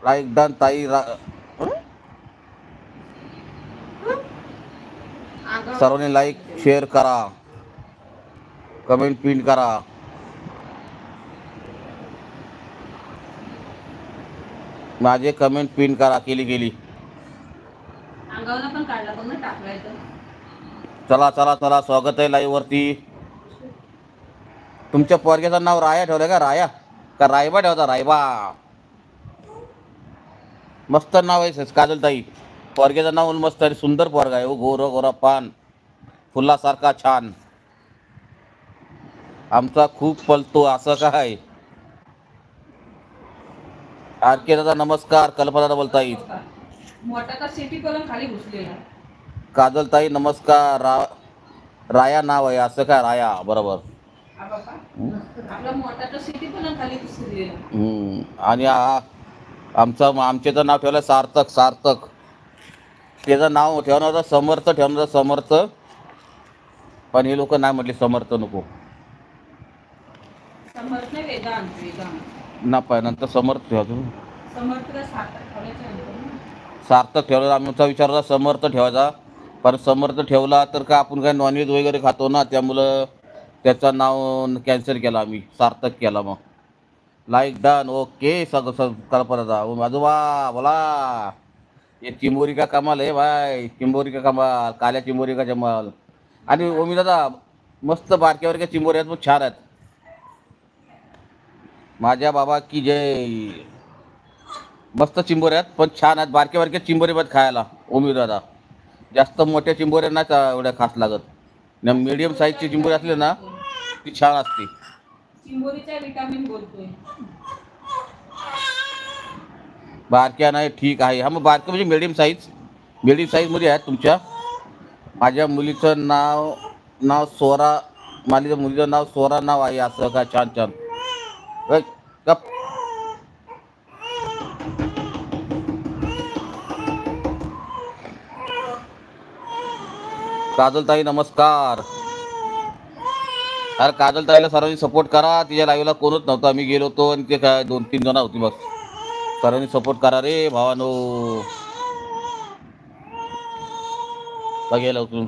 Like done ताई सर्वांनी like share करा, कमेंट पिन करा. माझे कमेंट पिन करा. केली पण काढला बघ ना, टाकलाय. चला चला चला, स्वागत आहे लाईव्ह वरती. तुमच्या पोरग्याचं नाव राया ठेवलं का? राया का रायबा ठेवता? रायबा मस्त नाव आहे काजल ताई. पोरग्याचं नाव मस्त आहे, सुंदर पोरगा आहे. गोर गोरा पान फुलासारखा छान. आमचा खूप पलतो असं काय? आरके दादा नमस्कार. कल्पना बोलता येईल. मोठा सिटी कॉलम खाली घुसलेला. काजल ताई नमस्कार. राया नाव आहे असं काय? राया बरोबर. आपला मोठा सिटी कॉलम खाली घुसलेला. आणि आमच्याचं नाव ठेवलं सार्थक. सार्थक त्याचं नाव ठेवणार होतं समर्थ, ठेवणार होतं समर्थ, पण हे लोक नाही म्हटले समर्थ नको. समर्थ नाही, वेदांत. ना पाय नंतर समर्थ ठेवायचं. सार्थक ठेवला. आमचा विचार होता समर्थ ठेवायचा, पण समर्थ ठेवला तर का आपण काय नॉनव्हेज वगैरे खातो ना, त्यामुळं त्याचं नाव कॅन्सल केलं आम्ही, सार्थक केला. मग लाईक डन. ओके. कल्पना आजोबा बोला. ये चिंबोरी का कमाल आहे भाई, चिंबोरी का कमाल, काल्या चिंबोरी का जमाल. आणि ओमी दादा मस्त बारक्यावर काय चिंबोरी आहेत, मग छान आहेत. माझ्या बाबा की जय. मस्त चिंबोऱ्या आहेत, पण छान आहेत. बारक्या बारक्या चिंबोरी आहेत खायला ओमी दादा. जास्त मोठ्या चिंबोऱ्या नाही एवढ्या खास लागत. मीडियम साईजची चिंबोरी असली ना ती छान असते. चिंबोरीचा विटामिन बोलतोय. बारक्या नाही ठीक आहे. हा मग बारक्या म्हणजे मीडियम साईजमध्ये आहेत तुमच्या. माझ्या मुलीचं नाव स्वरा. माझ्या मुलीचं नाव स्वरा नाव आहे असं का? छान छान. गप. काजल ताई नमस्कार. अरे काजल ताईला सर्वांनी सपोर्ट करा. तिच्या लाईव्हला कोणच नव्हतं, आम्ही गेलो होतो आणि ते काय 2-3 जण होती बस. सर्वांनी सपोर्ट करा रे भावानो. बघायला उचलून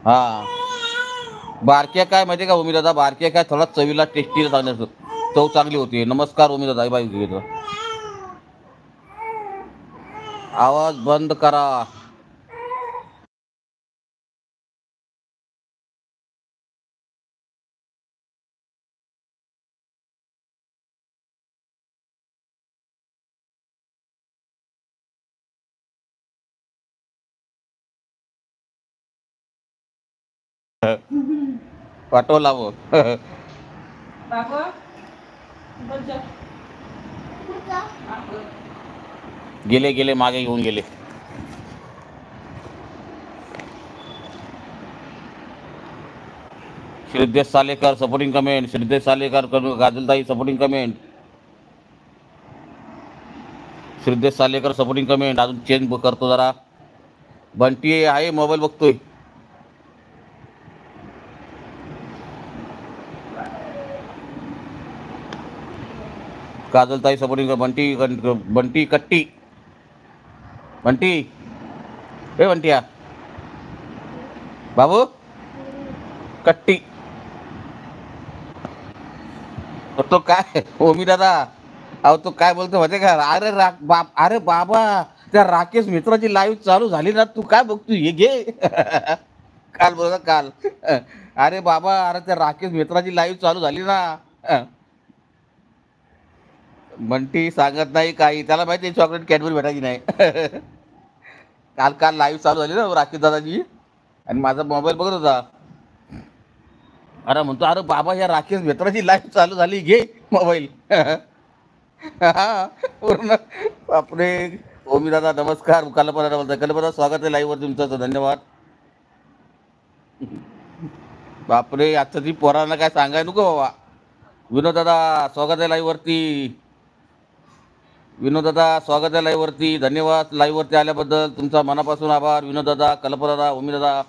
हा. बारक्या काय माहिती का ओमी दादा? बारक्या काय थोडा चवीला टेस्टी चांगली, चव चांगली होती. नमस्कार ओमी दादा. बाई घेतो. आवाज बंद करा. पाठवला मग. गेले मागे घेऊन गेले. Shridesh Salekar supporting comment. श्रीदेश सालेकर काजलताई supporting comment. Shridesh Salekar supporting comment. अजून चेंज करतो जरा. बंटी आहे मोबाईल बघतोय. काजलताई सपोर्टिंग. बंटी कट्टी. बंटी ए बंटिया बाबू कट्टी. तो काय ओमी दादा, अहो तो काय बोलतो माहिती का? अरे बाबा, त्या राकेश मित्राची लाईव्ह चालू झाली ना, तू काय बघतो हे घे. काल बोला काल. अरे बाबा, अरे त्या राकेश मित्राची लाईव्ह चालू झाली ना. बंटी सांगत नाही काही, त्याला माहिती चॉकलेट कॅडबरी भेटायची नाही. काल लाईव्ह चालू झाली ना राकेश दादाची, आणि माझा मोबाईल बघत होता. अरे म्हणतो अरे बाबा, या राकेश मित्राची लाईव्ह चालू झाली, घे मोबाईल. हा पूर्ण. बापरे. ओमी दादा नमस्कार. कल्पना बोलता. कल्पना स्वागत आहे लाईव्ह वर तुमचं, धन्यवाद. बापरे, आजचं ती पोरांना काय सांगाय नको बाबा. विनोद दादा स्वागत आहे लाईव्ह वरती. विनोद दादा स्वागत आहे लाईव्ह वरती. धन्यवाद लाईव्ह वरती आल्याबद्दल. तुमचा मनापासून आभार विनोद दादा, कल्पना दादा, ओमी दादा.